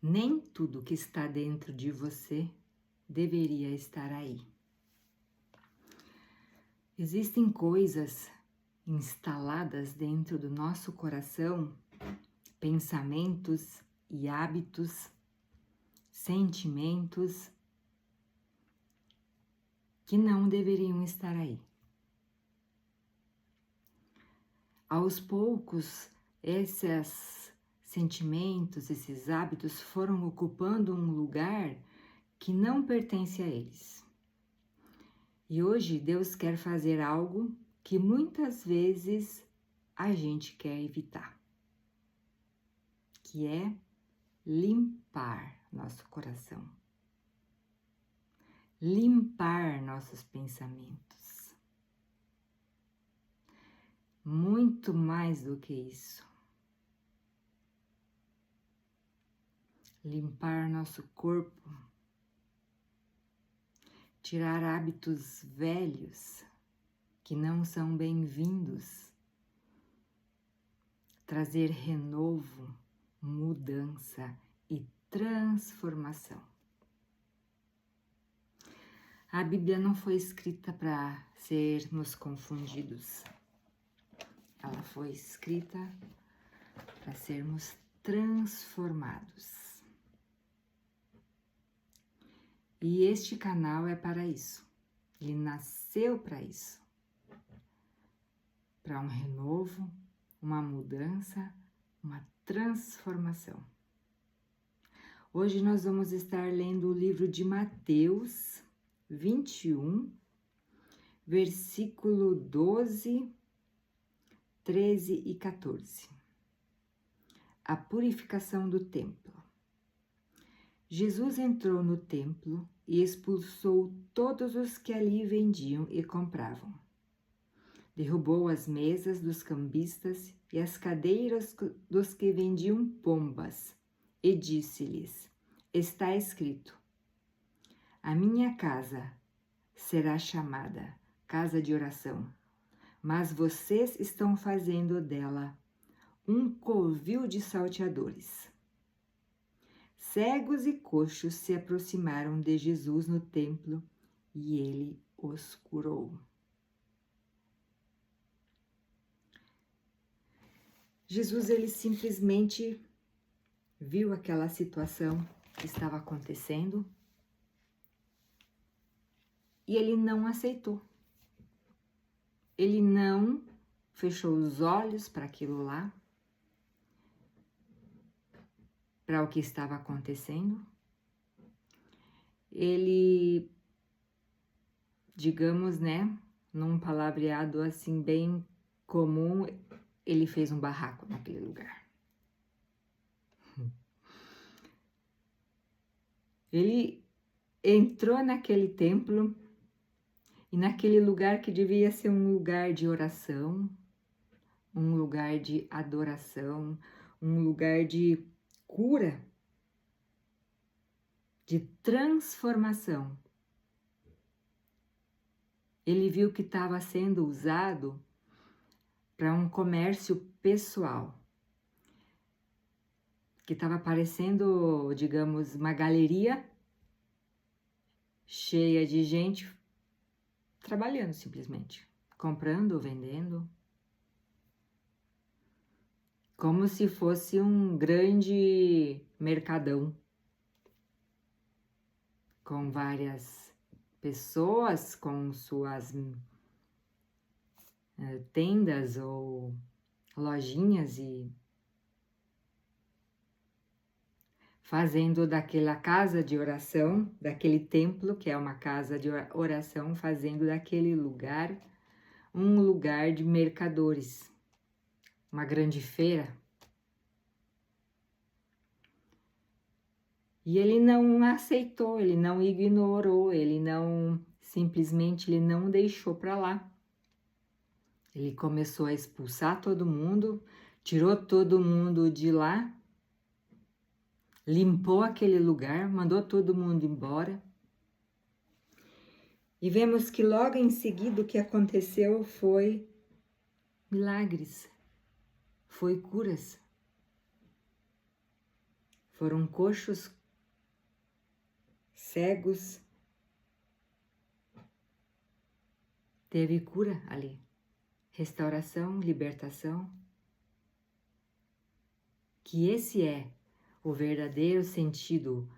Nem tudo que está dentro de você deveria estar aí. Existem coisas instaladas dentro do nosso coração, pensamentos e hábitos, sentimentos que não deveriam estar aí. Aos poucos, esses sentimentos, esses hábitos foram ocupando um lugar que não pertence a eles. E hoje Deus quer fazer algo que muitas vezes a gente quer evitar, que é limpar nosso coração, limpar nossos pensamentos. Muito mais do que isso. Limpar nosso corpo, tirar hábitos velhos que não são bem-vindos, trazer renovo, mudança e transformação. A Bíblia não foi escrita para sermos confundidos. Ela foi escrita para sermos transformados. E este canal é para isso. Ele nasceu para isso. Para um renovo, uma mudança, uma transformação. Hoje nós vamos estar lendo o livro de Mateus 21, versículo 12, 13 e 14. A purificação do templo. Jesus entrou no templo e expulsou todos os que ali vendiam e compravam. Derrubou as mesas dos cambistas e as cadeiras dos que vendiam pombas e disse-lhes: está escrito: a minha casa será chamada casa de oração, mas vocês estão fazendo dela um covil de salteadores. Cegos e coxos se aproximaram de Jesus no templo e ele os curou. Jesus, ele simplesmente viu aquela situação que estava acontecendo e ele não aceitou. Ele não fechou os olhos para aquilo lá, para o que estava acontecendo. Ele, digamos, num palavreado assim bem comum, ele fez um barraco naquele lugar. Ele entrou naquele templo e naquele lugar que devia ser um lugar de oração, um lugar de adoração, um lugar de cura, de transformação. Ele viu que estava sendo usado para um comércio pessoal, que estava parecendo, digamos, uma galeria cheia de gente trabalhando simplesmente, comprando, vendendo, como se fosse um grande mercadão, com várias pessoas, com suas tendas ou lojinhas e fazendo daquela casa de oração, daquele templo que é uma casa de oração, fazendo daquele lugar um lugar de mercadores, uma grande feira. E ele não aceitou, ele não ignorou, ele não, simplesmente ele não deixou para lá. Ele começou a expulsar todo mundo, tirou todo mundo de lá, limpou aquele lugar, mandou todo mundo embora. E vemos que logo em seguida o que aconteceu foi milagres, foi curas, foram coxos, cegos. Teve cura ali, restauração, libertação. Que esse é o verdadeiro sentido,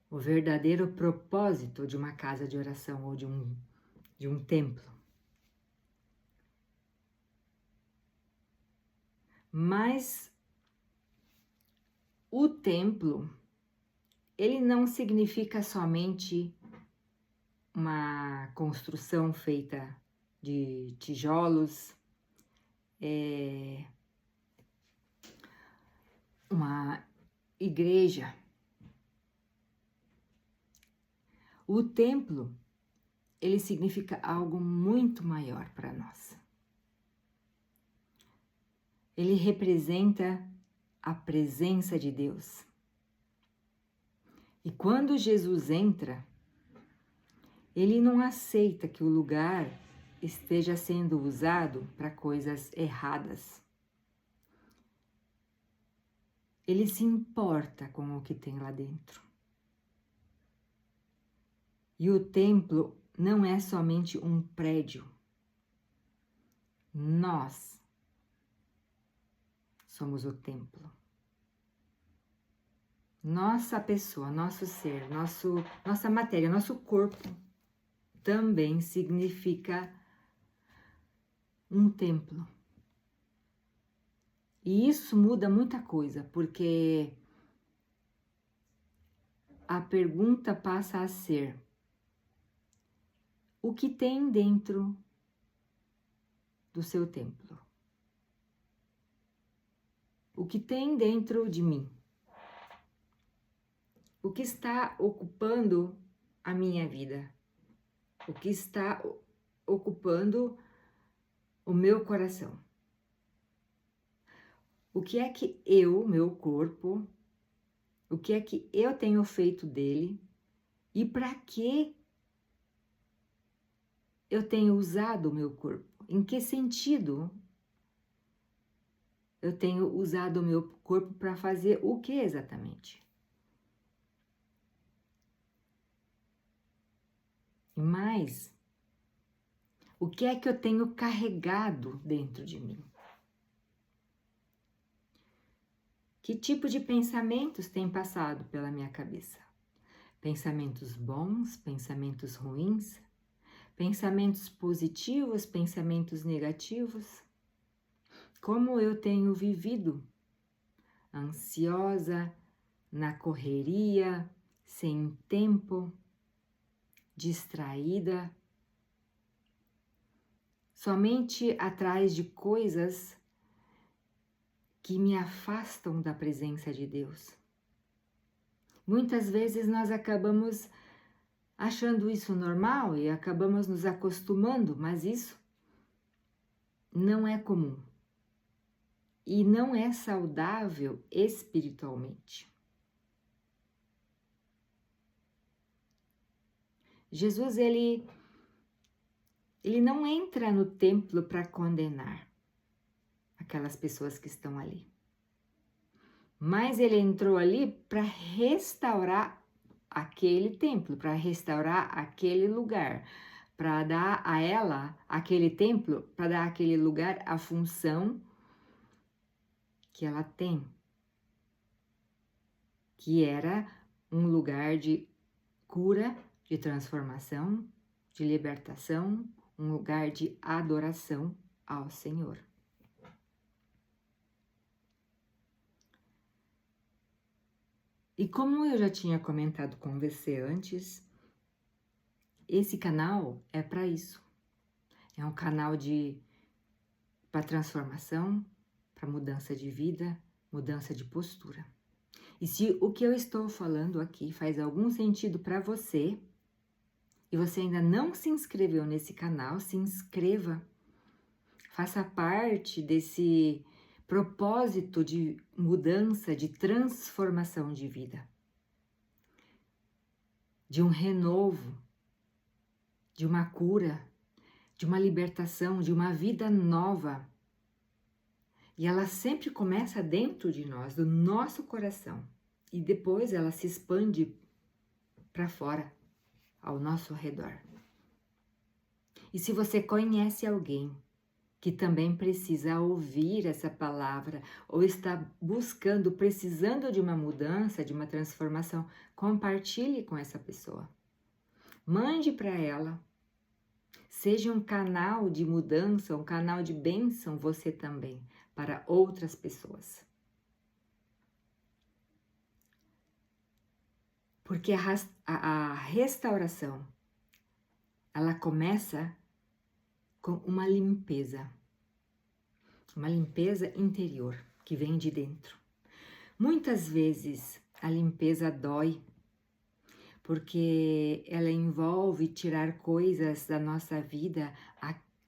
o verdadeiro propósito de uma casa de oração ou de um templo. Mas o templo, ele não significa somente uma construção feita de tijolos, uma igreja. O templo, ele significa algo muito maior para nós. Ele representa a presença de Deus. E quando Jesus entra, ele não aceita que o lugar esteja sendo usado para coisas erradas. Ele se importa com o que tem lá dentro. E o templo não é somente um prédio. Nós somos o templo. Nossa pessoa, nosso ser, nossa matéria, nosso corpo também significa um templo. E isso muda muita coisa, porque a pergunta passa a ser: o que tem dentro do seu templo? O que tem dentro de mim? O que está ocupando a minha vida? O que está ocupando o meu coração? O que é que meu corpo, o que é que eu tenho feito dele e para que eu tenho usado o meu corpo? Em que sentido eu tenho usado o meu corpo para fazer o que exatamente? E mais, o que é que eu tenho carregado dentro de mim? Que tipo de pensamentos tem passado pela minha cabeça? Pensamentos bons, pensamentos ruins, pensamentos positivos, pensamentos negativos? Como eu tenho vivido? Ansiosa, na correria, sem tempo, distraída, somente atrás de coisas que me afastam da presença de Deus. Muitas vezes nós acabamos achando isso normal e acabamos nos acostumando, mas isso não é comum e não é saudável espiritualmente. Jesus, ele não entra no templo para condenar aquelas pessoas que estão ali. Mas ele entrou ali para restaurar aquele templo, para restaurar aquele lugar, para dar a ela, aquele templo, para dar àquele lugar a função que ela tem, que era um lugar de cura, de transformação, de libertação, um lugar de adoração ao Senhor. E como eu já tinha comentado com você antes, esse canal é para isso. É um canal para transformação, para mudança de vida, mudança de postura. E se o que eu estou falando aqui faz algum sentido para você, e você ainda não se inscreveu nesse canal, se inscreva. Faça parte desse propósito de mudança, de transformação de vida. De um renovo, de uma cura, de uma libertação, de uma vida nova. E ela sempre começa dentro de nós, do nosso coração. e depois ela se expande para fora, ao nosso redor. E se você conhece alguém que também precisa ouvir essa palavra, ou está buscando, precisando de uma mudança, de uma transformação, compartilhe com essa pessoa. Mande para ela. Seja um canal de mudança, um canal de bênção você também, para outras pessoas. Porque a restauração, ela começa com uma limpeza interior que vem de dentro. Muitas vezes a limpeza dói, porque ela envolve tirar coisas da nossa vida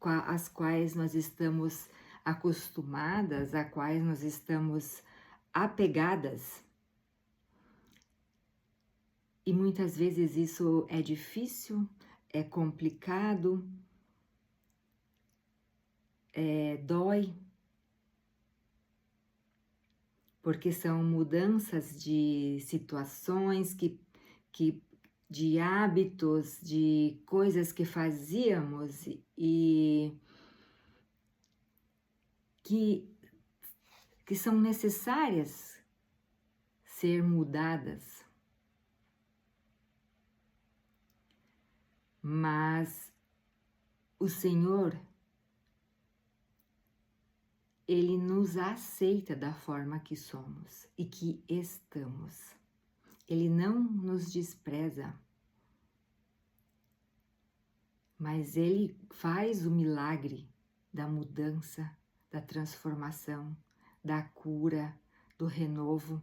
às quais nós estamos acostumadas, a quais nós estamos apegadas. E muitas vezes isso é difícil, é complicado, dói, porque são mudanças de situações, de hábitos, de coisas que fazíamos e que são necessárias ser mudadas. Mas o Senhor, Ele nos aceita da forma que somos e que estamos. Ele não nos despreza, mas Ele faz o milagre da mudança, da transformação, da cura, do renovo,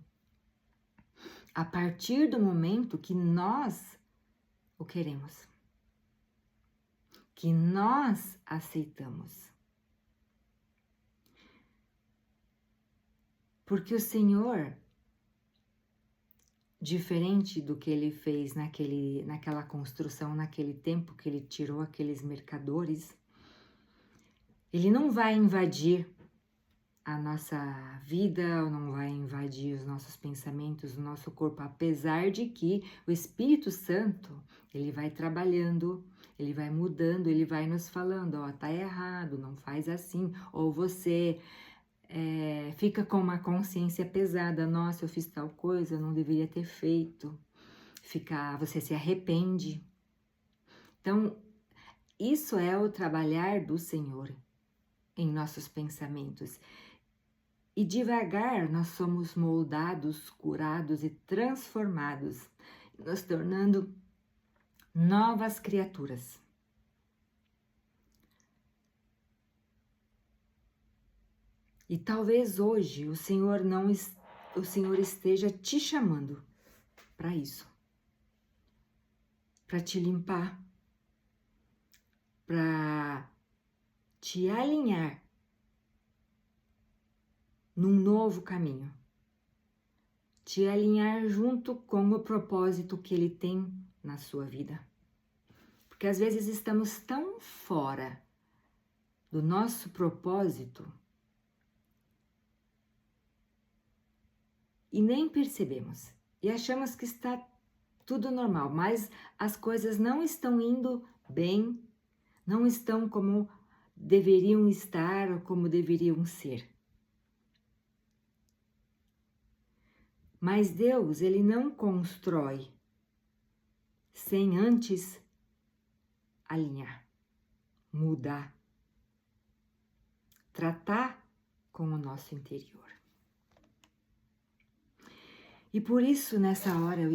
a partir do momento que nós o queremos, que nós aceitamos. Porque o Senhor, diferente do que Ele fez naquela construção, naquele tempo que Ele tirou aqueles mercadores, Ele não vai invadir a nossa vida, não vai invadir os nossos pensamentos, o nosso corpo, apesar de que o Espírito Santo, Ele vai trabalhando, Ele vai mudando, Ele vai nos falando, ó, tá errado, não faz assim, ou você fica com uma consciência pesada, nossa, eu fiz tal coisa, eu não deveria ter feito, você se arrepende. Então, isso é o trabalhar do Senhor em nossos pensamentos. E devagar nós somos moldados, curados e transformados, nos tornando novas criaturas. E talvez hoje o Senhor esteja te chamando para isso, para te limpar, para te alinhar num novo caminho, te alinhar junto com o propósito que Ele tem na sua vida. Porque às vezes estamos tão fora do nosso propósito e nem percebemos, e achamos que está tudo normal, mas as coisas não estão indo bem, não estão como deveriam estar ou como deveriam ser. Mas Deus, Ele não constrói sem antes alinhar, mudar, tratar com o nosso interior. E por isso, nessa hora, eu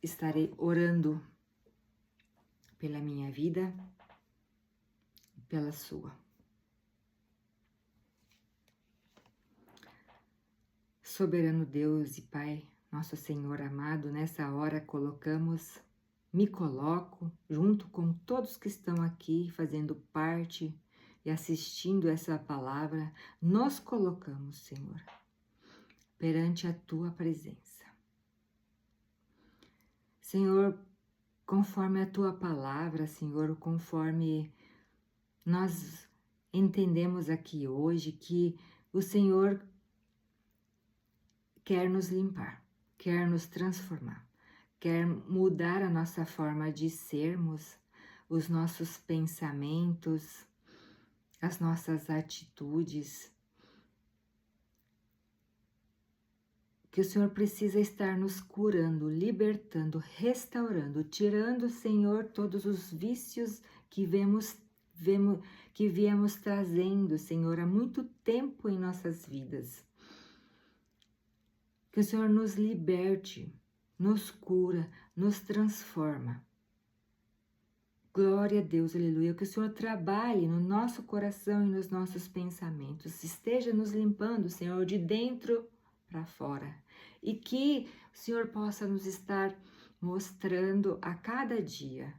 estarei orando pela minha vida e pela sua. Soberano Deus e Pai, nosso Senhor amado, nessa hora me coloco junto com todos que estão aqui fazendo parte e assistindo essa palavra, nos colocamos, Senhor, perante a Tua presença. Senhor, conforme a Tua palavra, Senhor, conforme nós entendemos aqui hoje que o Senhor quer nos limpar. quer nos transformar, quer mudar a nossa forma de sermos, os nossos pensamentos, as nossas atitudes. Que o Senhor precisa estar nos curando, libertando, restaurando, tirando, Senhor, todos os vícios que viemos trazendo, Senhor, há muito tempo em nossas vidas. Que o Senhor nos liberte, nos cura, nos transforma. Glória a Deus, aleluia. Que o Senhor trabalhe no nosso coração e nos nossos pensamentos. Esteja nos limpando, Senhor, de dentro para fora. E que o Senhor possa nos estar mostrando a cada dia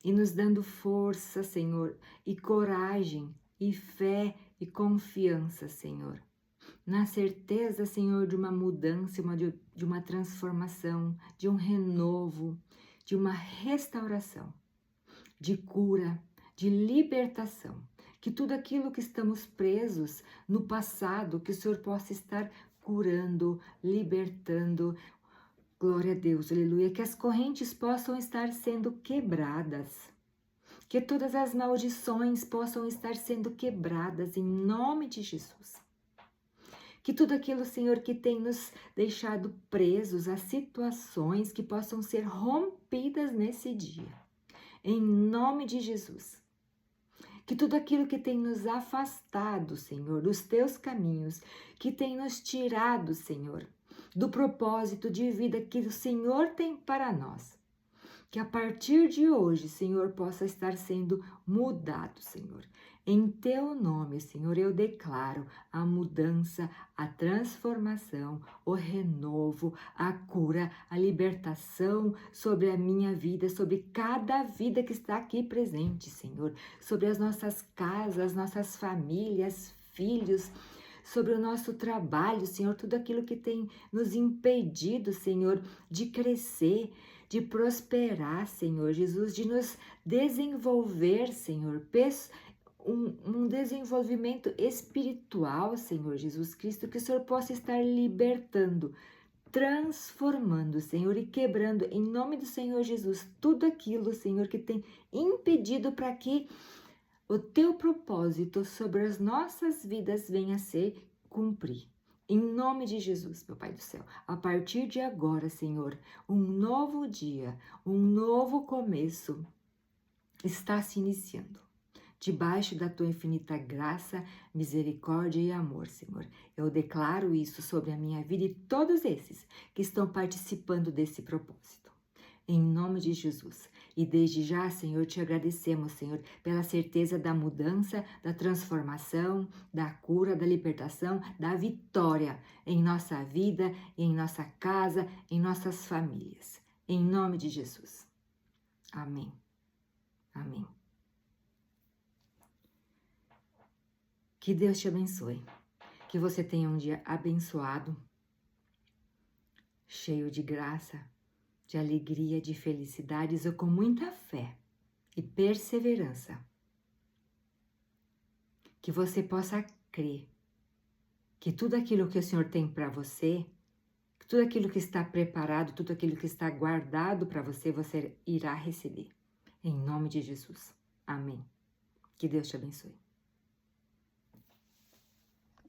e nos dando força, Senhor, e coragem, e fé e confiança, Senhor. Na certeza, Senhor, de uma mudança, de uma transformação, de um renovo, de uma restauração, de cura, de libertação. Que tudo aquilo que estamos presos no passado, que o Senhor possa estar curando, libertando. Glória a Deus, aleluia. Que as correntes possam estar sendo quebradas. Que todas as maldições possam estar sendo quebradas em nome de Jesus. Que tudo aquilo, Senhor, que tem nos deixado presos a situações que possam ser rompidas nesse dia. Em nome de Jesus. Que tudo aquilo que tem nos afastado, Senhor, dos teus caminhos, que tem nos tirado, Senhor, do propósito de vida que o Senhor tem para nós. Que a partir de hoje, Senhor, possa estar sendo mudado, Senhor. Em teu nome, Senhor, eu declaro a mudança, a transformação, o renovo, a cura, a libertação sobre a minha vida, sobre cada vida que está aqui presente, Senhor, sobre as nossas casas, nossas famílias, filhos, sobre o nosso trabalho, Senhor, tudo aquilo que tem nos impedido, Senhor, de crescer, de prosperar, Senhor Jesus, de nos desenvolver, Senhor, um desenvolvimento espiritual, Senhor Jesus Cristo, que o Senhor possa estar libertando, transformando, Senhor, e quebrando, em nome do Senhor Jesus, tudo aquilo, Senhor, que tem impedido para que o teu propósito sobre as nossas vidas venha a ser cumprir. Em nome de Jesus, meu Pai do céu, a partir de agora, Senhor, um novo dia, um novo começo está se iniciando. Debaixo da tua infinita graça, misericórdia e amor, Senhor. Eu declaro isso sobre a minha vida e todos esses que estão participando desse propósito. Em nome de Jesus. E desde já, Senhor, te agradecemos, Senhor, pela certeza da mudança, da transformação, da cura, da libertação, da vitória em nossa vida, em nossa casa, em nossas famílias. Em nome de Jesus. Amém. Amém. Que Deus te abençoe. Que você tenha um dia abençoado, cheio de graça, de alegria, de felicidades ou com muita fé e perseverança. Que você possa crer que tudo aquilo que o Senhor tem para você, tudo aquilo que está preparado, tudo aquilo que está guardado para você, você irá receber. Em nome de Jesus. Amém. Que Deus te abençoe.